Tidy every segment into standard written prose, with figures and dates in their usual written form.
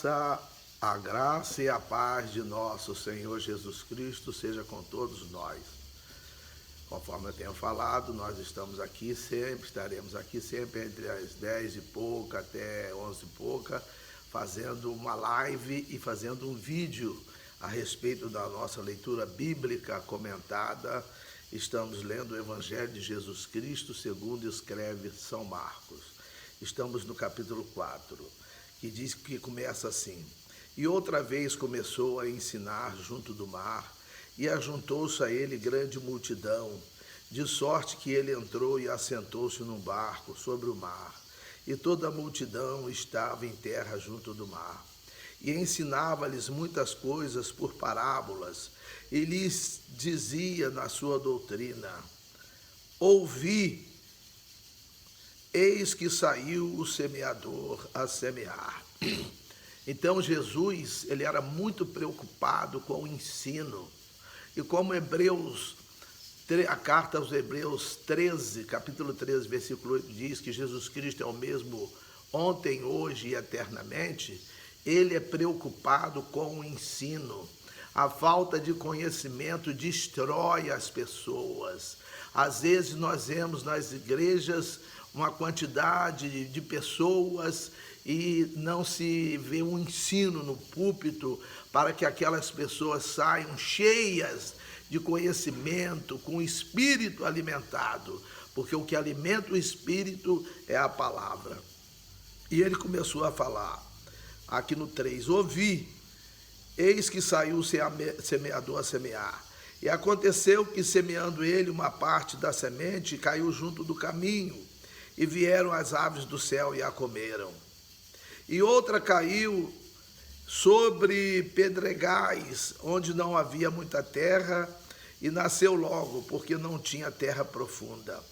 A graça e a paz de nosso Senhor Jesus Cristo seja com todos nós. Conforme eu tenho falado, nós estamos aqui sempre, estaremos aqui sempre entre as 10 e pouca até 11 e pouca, fazendo uma live e fazendo um vídeo a respeito da nossa leitura bíblica comentada. Estamos lendo o Evangelho de Jesus Cristo, segundo escreve São Marcos. Estamos no capítulo 4, que diz que começa assim: E outra vez começou a ensinar junto do mar, e ajuntou-se a ele grande multidão, de sorte que ele entrou e assentou-se num barco sobre o mar, e toda a multidão estava em terra junto do mar. E ensinava-lhes muitas coisas por parábolas, e lhes dizia na sua doutrina: Ouvi, eis que saiu o semeador a semear. Então Jesus, ele era muito preocupado com o ensino. E como a carta aos Hebreus 13, capítulo 13, versículo 8, diz que Jesus Cristo é o mesmo ontem, hoje e eternamente, ele é preocupado com o ensino. A falta de conhecimento destrói as pessoas. Às vezes nós vemos nas igrejas uma quantidade de pessoas e não se vê um ensino no púlpito para que aquelas pessoas saiam cheias de conhecimento, com o espírito alimentado, porque o que alimenta o espírito é a palavra. E ele começou a falar, aqui no 3, ouvi, eis que saiu o semeador a semear. E aconteceu que, semeando ele, uma parte da semente caiu junto do caminho, e vieram as aves do céu e a comeram. E outra caiu sobre pedregais, onde não havia muita terra, e nasceu logo, porque não tinha terra profunda.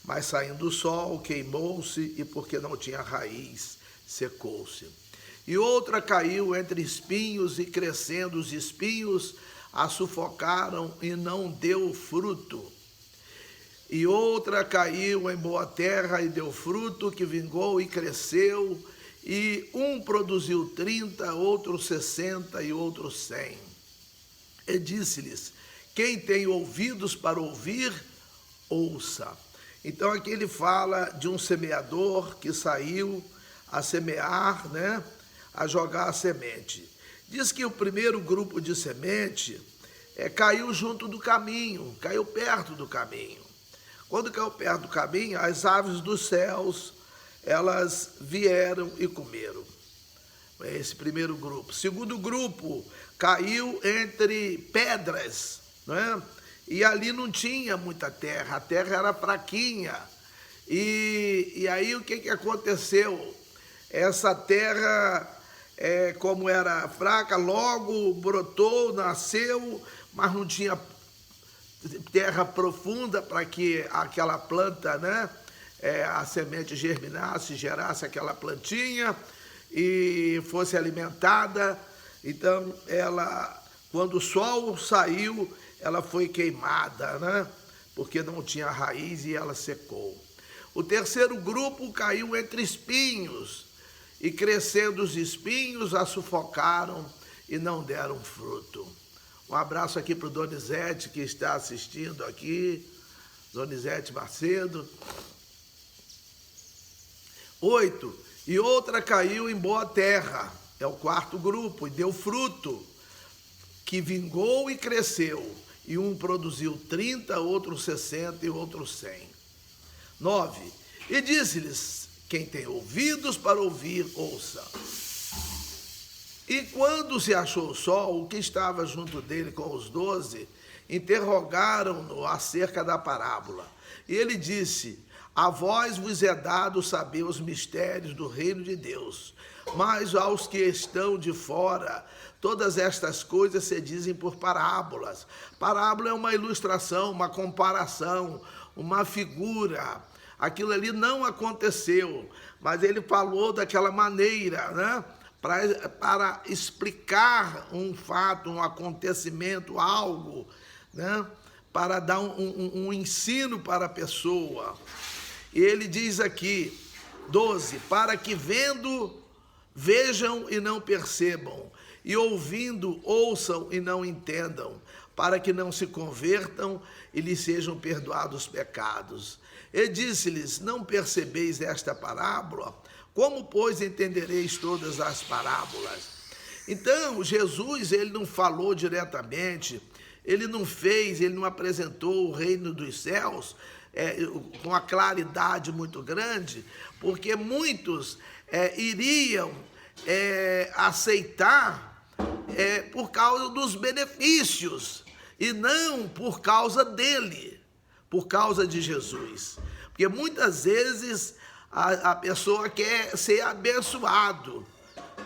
Mas saindo o sol, queimou-se, e porque não tinha raiz, secou-se. E outra caiu entre espinhos, e crescendo os espinhos, a sufocaram e não deu fruto. E outra caiu em boa terra e deu fruto, que vingou e cresceu, e um produziu 30, outro 60 e outro 100. E disse-lhes: quem tem ouvidos para ouvir, ouça. Então aqui ele fala de um semeador que saiu a semear, a jogar a semente. Diz que o primeiro grupo de semente caiu junto do caminho, caiu perto do caminho. Quando caiu perto do caminho, as aves dos céus, elas vieram e comeram. Esse primeiro grupo. Segundo grupo, caiu entre pedras, e ali não tinha muita terra, a terra era fraquinha. E aí o que aconteceu? Essa terra, como era fraca, logo brotou, nasceu, mas não tinha terra profunda para que aquela planta, a semente germinasse, gerasse aquela plantinha e fosse alimentada. Então, quando o sol saiu, ela foi queimada, porque não tinha raiz e ela secou. O terceiro grupo caiu entre espinhos, e crescendo os espinhos, a sufocaram e não deram fruto. Um abraço aqui para o Donizete, que está assistindo aqui, Donizete Macedo. 8, e outra caiu em boa terra, é o quarto grupo, e deu fruto, que vingou e cresceu, e um produziu 30, outro 60 e outro 100. 9, e disse-lhes: quem tem ouvidos para ouvir, ouça. E quando se achou o sol, o que estava junto dele com os 12, interrogaram-no acerca da parábola. E ele disse: a vós vos é dado saber os mistérios do reino de Deus, mas aos que estão de fora, todas estas coisas se dizem por parábolas. Parábola é uma ilustração, uma comparação, uma figura. Aquilo ali não aconteceu, mas ele falou daquela maneira, para explicar um fato, um acontecimento, algo, para dar um ensino para a pessoa. E ele diz aqui, 12, para que vendo Vejam e não percebam, e ouvindo, ouçam e não entendam, para que não se convertam e lhes sejam perdoados os pecados. E disse-lhes: não percebeis esta parábola? Como, pois, entendereis todas as parábolas? Então, Jesus, ele não falou diretamente, ele não apresentou o reino dos céus com uma claridade muito grande, porque muitos iriam aceitar por causa dos benefícios, e não por causa dele, por causa de Jesus. Porque muitas vezes a pessoa quer ser abençoado,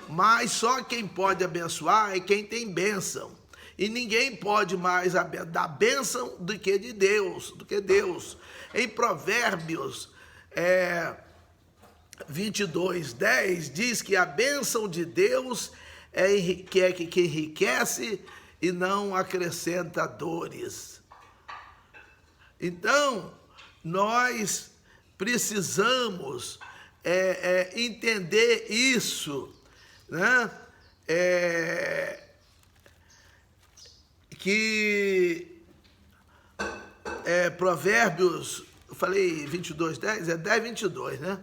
mas só quem pode abençoar é quem tem bênção. E ninguém pode mais dar bênção do que Deus. Em Provérbios 22:10 diz que a bênção de Deus que enriquece e não acrescenta dores. Então, nós precisamos entender isso, né? Que Provérbios, eu falei 22:10, 10:22, né?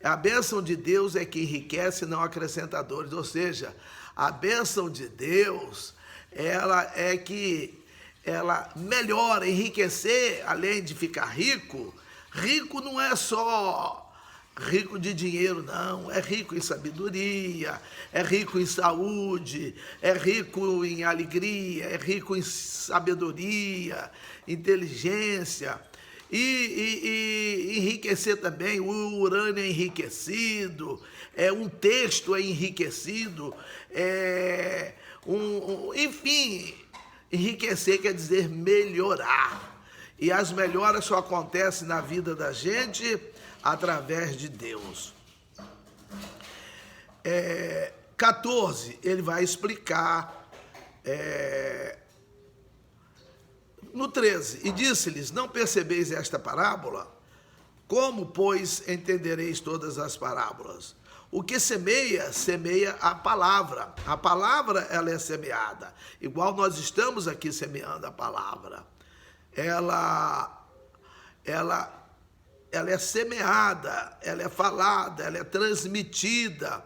A bênção de Deus é que enriquece e não acrescenta dores. Ou seja, a bênção de Deus, ela melhora, enriquecer, além de ficar rico. Rico não é só rico de dinheiro, não. É rico em sabedoria, é rico em saúde, é rico em alegria, é rico em sabedoria, inteligência. E enriquecer também, o urânio é enriquecido, um texto é enriquecido, enfim, enriquecer quer dizer melhorar. E as melhoras só acontecem na vida da gente através de Deus. 14, ele vai explicar no 13, e disse-lhes: não percebeis esta parábola? Como, pois, entendereis todas as parábolas? O que semeia, semeia a palavra. A palavra, ela é semeada. Igual nós estamos aqui semeando a palavra. Ela é semeada, ela é falada, ela é transmitida.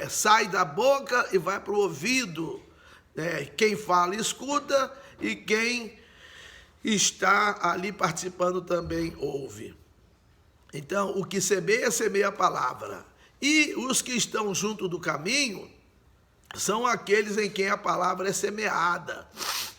Sai da boca e vai para o ouvido. Quem fala, escuta, e quem está ali participando também ouve. Então, o que semeia, semeia a palavra. E os que estão junto do caminho são aqueles em quem a palavra é semeada.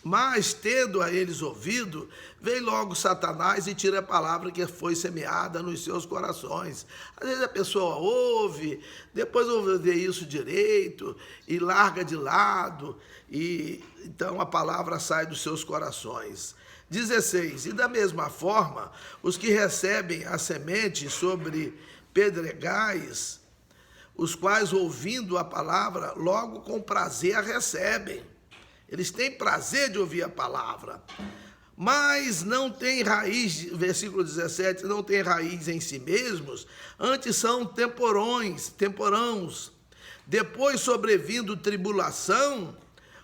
Mas, tendo a eles ouvido, vem logo Satanás e tira a palavra que foi semeada nos seus corações. Às vezes a pessoa ouve, depois ouve ver isso direito e larga de lado, e então a palavra sai dos seus corações. 16. E da mesma forma, os que recebem a semente sobre pedregais, os quais, ouvindo a palavra, logo com prazer a recebem. Eles têm prazer de ouvir a palavra, mas não têm raiz, versículo 17, não têm raiz em si mesmos, antes são temporãos. Depois, sobrevindo tribulação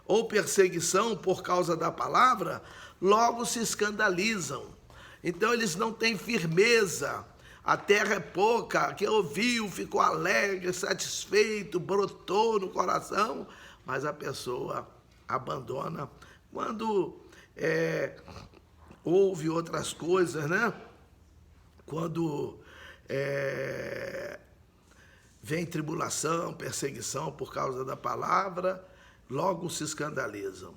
ou perseguição por causa da palavra, logo se escandalizam. Então, eles não têm firmeza. A terra é pouca, quem ouviu ficou alegre, satisfeito, brotou no coração, mas a pessoa abandona quando ouve outras coisas, né? Quando vem tribulação, perseguição por causa da palavra, logo se escandalizam.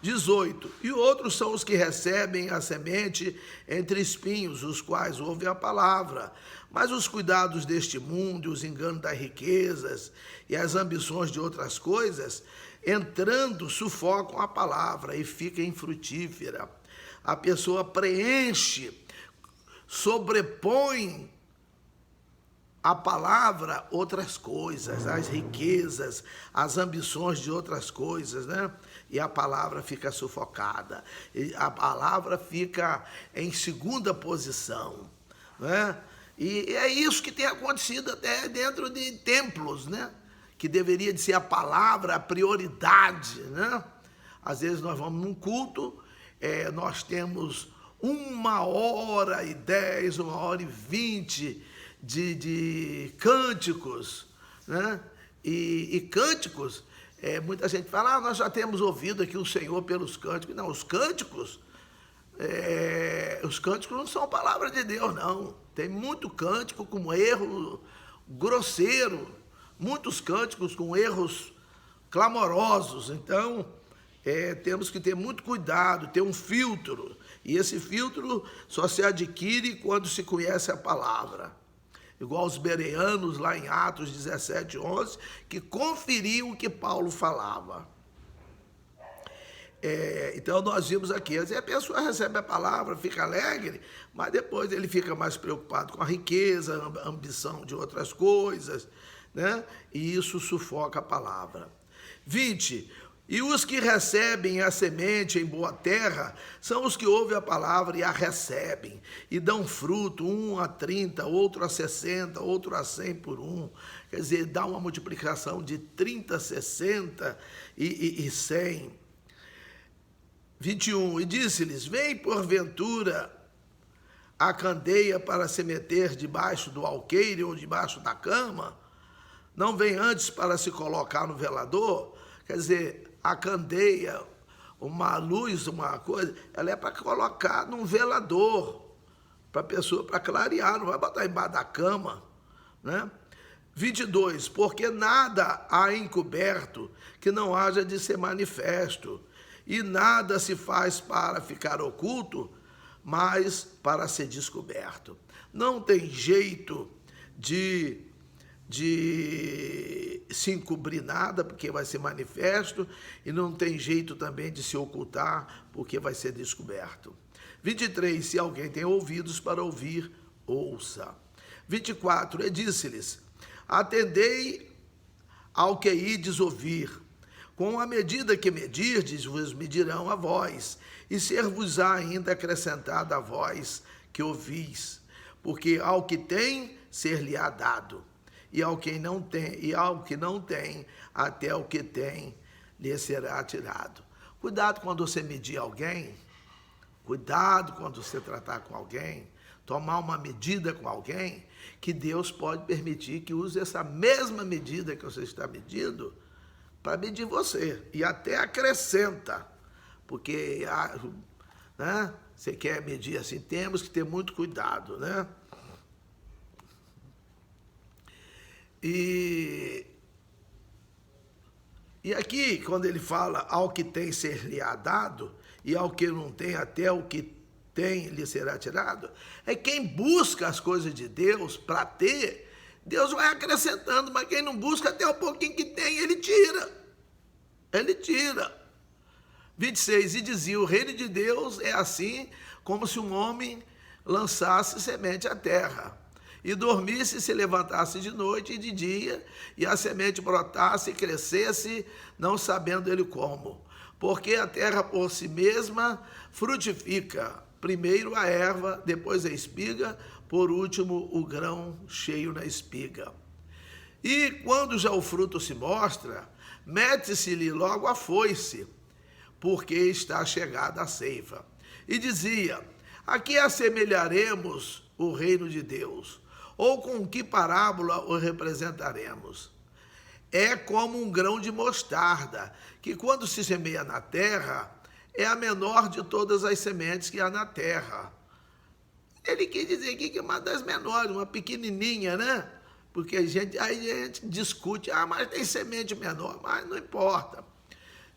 18. E outros são os que recebem a semente entre espinhos, os quais ouvem a palavra, mas os cuidados deste mundo, os enganos das riquezas e as ambições de outras coisas, entrando, sufocam a palavra e fica infrutífera. A pessoa preenche, sobrepõe a palavra outras coisas, as riquezas, as ambições de outras coisas, né? E a palavra fica sufocada, e a palavra fica em segunda posição, né? E é isso que tem acontecido até dentro de templos, né? que deveria de ser a palavra a prioridade, né? Às vezes nós vamos num culto, nós temos 1h10, 1h20 de cânticos, né? E cânticos, muita gente fala, nós já temos ouvido aqui o Senhor pelos cânticos. Não, os cânticos não são palavra de Deus, não. Tem muito cântico com erro grosseiro, muitos cânticos com erros clamorosos. Então, temos que ter muito cuidado, ter um filtro. E esse filtro só se adquire quando se conhece a palavra. Igual os bereanos, lá em Atos 17:11, que conferiam o que Paulo falava. Então, nós vimos aqui, às vezes a pessoa recebe a palavra, fica alegre, mas depois ele fica mais preocupado com a riqueza, a ambição de outras coisas, né? E isso sufoca a palavra. 20. E os que recebem a semente em boa terra são os que ouvem a palavra e a recebem, e dão fruto, um a 30, outro a 60, outro a 100 por um. Quer dizer, dá uma multiplicação de 30, 60 e 100. 21. E disse-lhes, vem porventura a candeia para se meter debaixo do alqueire ou debaixo da cama? Não vem antes para se colocar no velador? Quer dizer, a candeia, uma luz, uma coisa, ela é para colocar num velador, para a pessoa, para clarear, não vai botar embaixo da cama, né? 22, porque nada há encoberto que não haja de ser manifesto, e nada se faz para ficar oculto, mas para ser descoberto. Não tem jeito de se encobrir nada, porque vai ser manifesto, e não tem jeito também de se ocultar, porque vai ser descoberto. 23, se alguém tem ouvidos para ouvir, ouça. 24, e disse-lhes, atendei ao que ides ouvir, com a medida que medirdes, vos medirão a vós, e ser-vos-á ainda acrescentada a vós que ouvis, porque ao que tem, ser-lhe-á dado. E ao que não tem, até o que tem lhe será tirado. Cuidado quando você medir alguém, cuidado quando você tratar com alguém, tomar uma medida com alguém, que Deus pode permitir que use essa mesma medida que você está medindo para medir você, e até acrescenta, porque, né, você quer medir assim, temos que ter muito cuidado, né? E aqui, quando ele fala ao que tem ser-lhe-á dado, e ao que não tem, até o que tem lhe será tirado, é quem busca as coisas de Deus para ter, Deus vai acrescentando, mas quem não busca, até o pouquinho que tem, ele tira. Ele tira. 26, e dizia, o reino de Deus é assim, como se um homem lançasse semente à terra, e dormisse e se levantasse de noite e de dia, e a semente brotasse e crescesse, não sabendo ele como. Porque a terra por si mesma frutifica, primeiro a erva, depois a espiga, por último o grão cheio na espiga. E quando já o fruto se mostra, mete-se-lhe logo a foice, porque está chegada a ceifa. E dizia, a que assemelharemos o reino de Deus? Ou com que parábola o representaremos? É como um grão de mostarda, que quando se semeia na terra, é a menor de todas as sementes que há na terra. Ele quis dizer aqui que é uma das menores, uma pequenininha, né? Porque aí a gente discute, mas tem semente menor, mas não importa.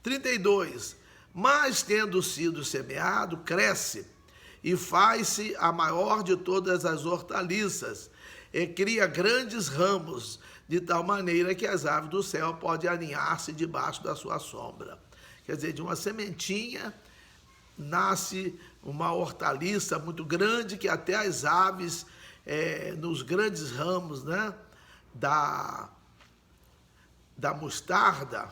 32, mas tendo sido semeado, cresce, e faz-se a maior de todas as hortaliças, e cria grandes ramos, de tal maneira que as aves do céu podem aninhar-se debaixo da sua sombra. Quer dizer, de uma sementinha nasce uma hortaliça muito grande, que até as aves, nos grandes ramos, né, da mostarda,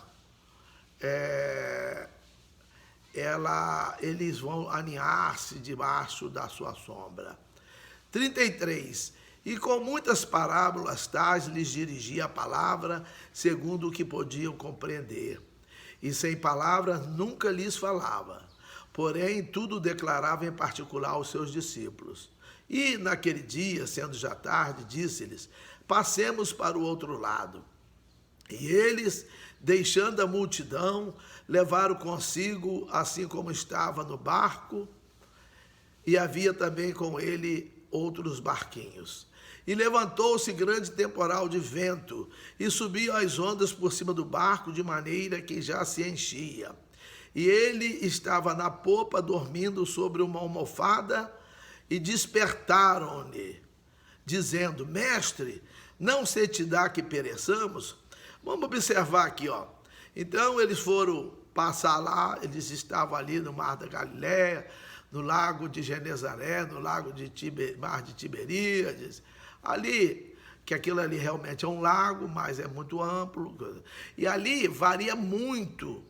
eles vão aninhar-se debaixo da sua sombra. 33, E com muitas parábolas tais lhes dirigia a palavra, segundo o que podiam compreender. E sem palavras nunca lhes falava, porém tudo declarava em particular aos seus discípulos. E naquele dia, sendo já tarde, disse-lhes: passemos para o outro lado. E eles, deixando a multidão, levaram consigo, assim como estava no barco, e havia também com ele outros barquinhos. E levantou-se grande temporal de vento, e subiam as ondas por cima do barco, de maneira que já se enchia. E ele estava na popa, dormindo sobre uma almofada, e despertaram-lhe, dizendo: mestre, não se te dá que pereçamos? Vamos observar aqui, ó. Então eles foram passar lá, eles estavam ali no Mar da Galileia, no lago de Genezaré, no lago de Mar de Tiberíades, ali, que aquilo ali realmente é um lago, mas é muito amplo, e ali varia muito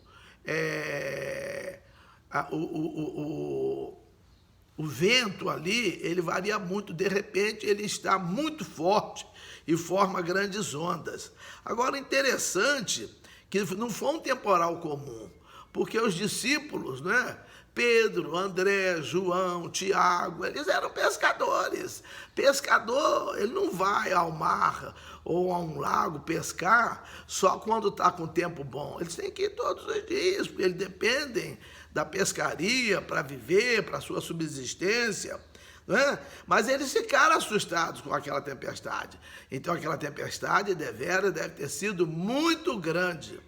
o vento ali, ele varia muito, de repente ele está muito forte e forma grandes ondas. Agora, interessante que não foi um temporal comum, porque os discípulos, né, Pedro, André, João, Tiago, eles eram pescadores. Pescador, ele não vai ao mar ou a um lago pescar só quando está com tempo bom. Eles têm que ir todos os dias, porque eles dependem da pescaria para viver, para a sua subsistência. Né? Mas eles ficaram assustados com aquela tempestade. Então aquela tempestade deve ter sido muito grande,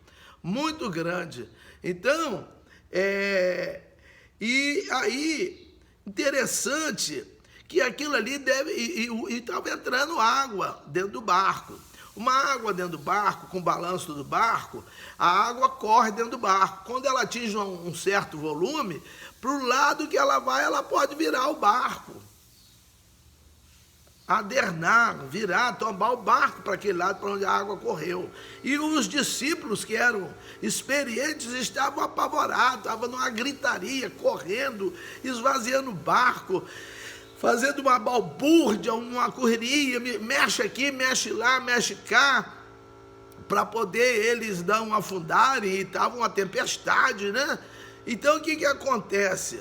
muito grande. Então, e aí, interessante que aquilo ali estava entrando água dentro do barco. Uma água dentro do barco, com o balanço do barco, a água corre dentro do barco. Quando ela atinge um certo volume, para o lado que ela vai, ela pode virar o barco. Adernar, virar, tomar o barco para aquele lado para onde a água correu. E os discípulos, que eram experientes, estavam apavorados, estavam numa gritaria, correndo, esvaziando o barco, fazendo uma balbúrdia, uma correria, mexe aqui, mexe lá, mexe cá, para poder eles dar um afundar, e estava uma tempestade, né? Então o que acontece?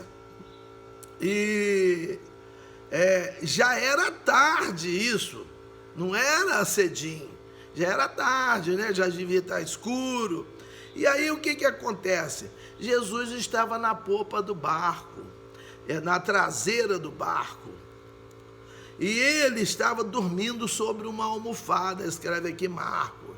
Já era tarde isso, não era cedinho, já era tarde, né? Já devia estar escuro. E aí o que acontece? Jesus estava na popa do barco, na traseira do barco, e ele estava dormindo sobre uma almofada, escreve aqui Marcos,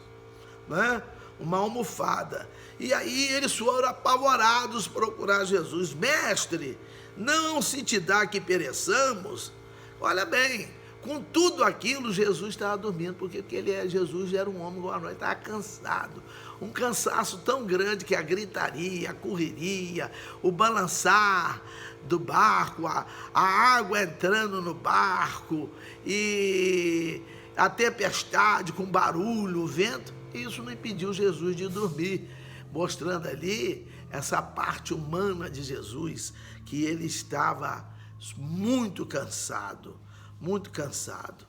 né? Uma almofada. E aí eles foram apavorados procurar Jesus. Mestre, não se te dá que pereçamos? Olha bem, com tudo aquilo, Jesus estava dormindo, porque Jesus era um homem igual a nós, estava cansado, um cansaço tão grande que a gritaria, a correria, o balançar do barco, a água entrando no barco, e a tempestade com barulho, o vento, isso não impediu Jesus de dormir, mostrando ali essa parte humana de Jesus, que ele estava muito cansado, muito cansado.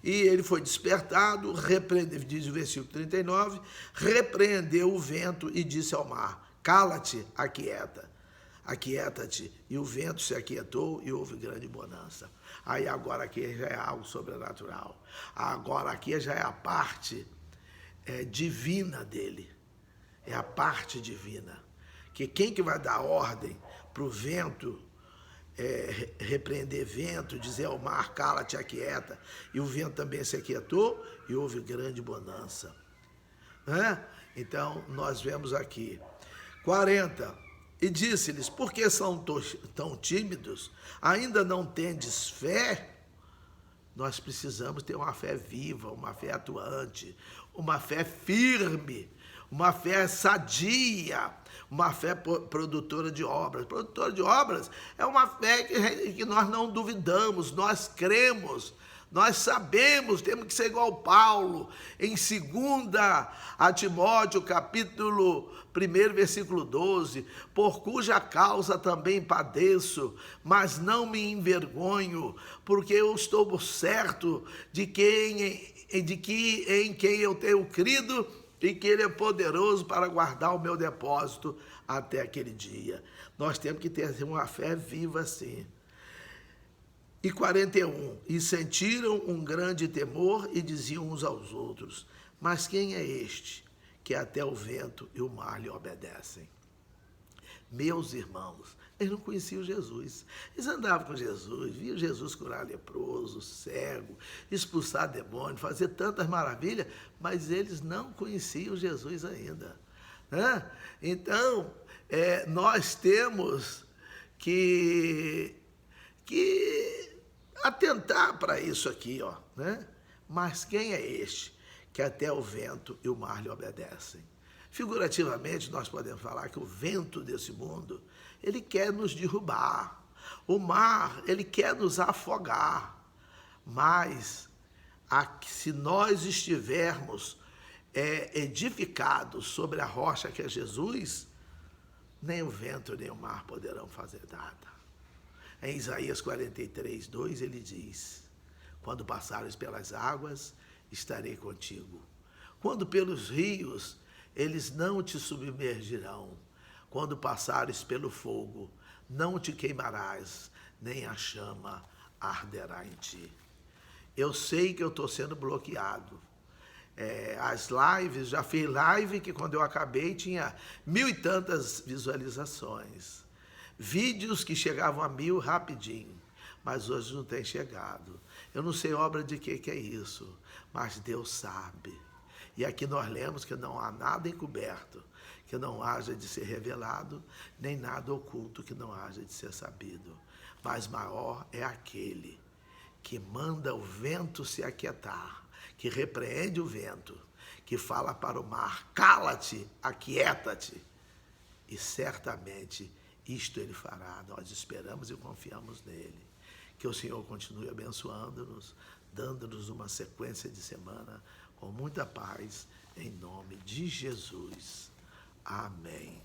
E ele foi despertado, diz o versículo 39, repreendeu o vento e disse ao mar: cala-te, aquieta-te. E o vento se aquietou e houve grande bonança. Aí agora aqui já é algo sobrenatural. Agora aqui já é a parte divina dele. É a parte divina. Que quem que vai dar ordem para o vento, repreender vento, dizer ao mar, cala-te, aquieta, e o vento também se aquietou e houve grande bonança. Então nós vemos aqui 40, e disse-lhes: por que são tão tímidos? Ainda não tendes fé? Nós precisamos ter uma fé viva, uma fé atuante, uma fé firme, uma fé sadia, uma fé produtora de obras. Produtora de obras é uma fé que nós não duvidamos, nós cremos, Nós sabemos, temos que ser igual Paulo, em 2 a Timóteo, capítulo 1, versículo 12, por cuja causa também padeço, mas não me envergonho, porque eu estou certo de que em quem eu tenho crido e que Ele é poderoso para guardar o meu depósito até aquele dia. Nós temos que ter uma fé viva assim. E 41, e sentiram um grande temor e diziam uns aos outros, mas quem é este que até o vento e o mar lhe obedecem? Meus irmãos, eles não conheciam Jesus. Eles andavam com Jesus, viam Jesus curar leproso, cego, expulsar demônio, fazer tantas maravilhas, mas eles não conheciam Jesus ainda. Então, nós temos que atentar para isso aqui, ó, né? Mas quem é este que até o vento e o mar lhe obedecem? Figurativamente, nós podemos falar que o vento desse mundo, ele quer nos derrubar. O mar, ele quer nos afogar. Mas, se nós estivermos edificados sobre a rocha que é Jesus, nem o vento nem o mar poderão fazer nada. Em Isaías 43, 2, ele diz, quando passares pelas águas, estarei contigo. Quando pelos rios, eles não te submergirão. Quando passares pelo fogo, não te queimarás, nem a chama arderá em ti. Eu sei que eu estou sendo bloqueado. As lives, já fiz live que quando eu acabei tinha 1000 e tantas visualizações. Vídeos que chegavam a 1000 rapidinho, mas hoje não tem chegado. Eu não sei obra de que é isso, mas Deus sabe. E aqui nós lemos que não há nada encoberto que não haja de ser revelado, nem nada oculto que não haja de ser sabido. Mas maior é aquele que manda o vento se aquietar, que repreende o vento, que fala para o mar, cala-te, aquieta-te, e certamente isto Ele fará. Nós esperamos e confiamos nele. Que o Senhor continue abençoando-nos, dando-nos uma sequência de semana com muita paz, em nome de Jesus. Amém.